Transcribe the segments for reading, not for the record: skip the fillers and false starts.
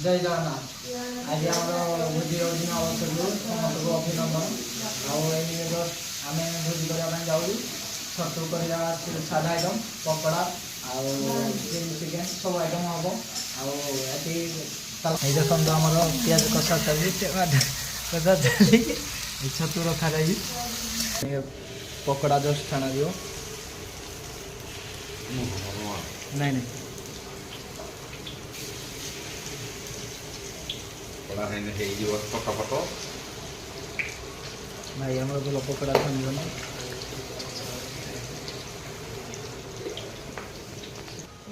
जय जगन्नाथ आज आम भोजी दिन अवसर समस्त को अभिनंदन आम भोजी करने जाऊँ छतु कर साधा आइटम पकड़ा चिली चिकेन सब आइटम हम ये देखो आम पिज कषा चली कषा चली छतु रखा जाए पकड़ा जस्ट छाणा जी नहीं नहीं भाई आम भल पकड़ा छाण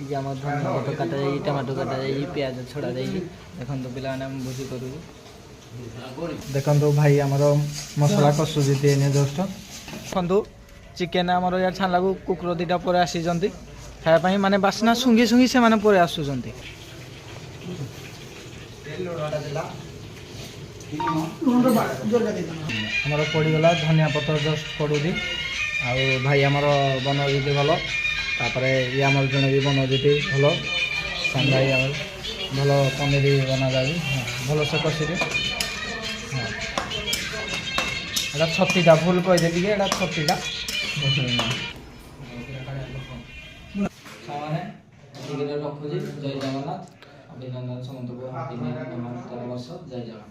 ये आम धनिया पत्र काटा जाए टमाटो काटा जाए प्याज छड़ा जाए देखो पे भोजी करूँ देखो भाई आमर मसला कसुची दिए जस्ट देखो चिकेन आमर यार छाणला कुकुर दुटा पर आसी खायापाई माने बासना सुंगी सुंगी से माने पर आसुचंती आमर पड़गला धनिया पत्र जस्ट पड़ुदी आ भाई आमर बनाऊँ भल तापर ये आम जन भी बनाऊँ भल सांगाई भल पनीर बना जाए भल से कषि हाँ छतीटा भूल कहीदेली कि छतीटा रखुची जय जगन्नाथ अभिनंदन समस्त को जय जगन्नाथ।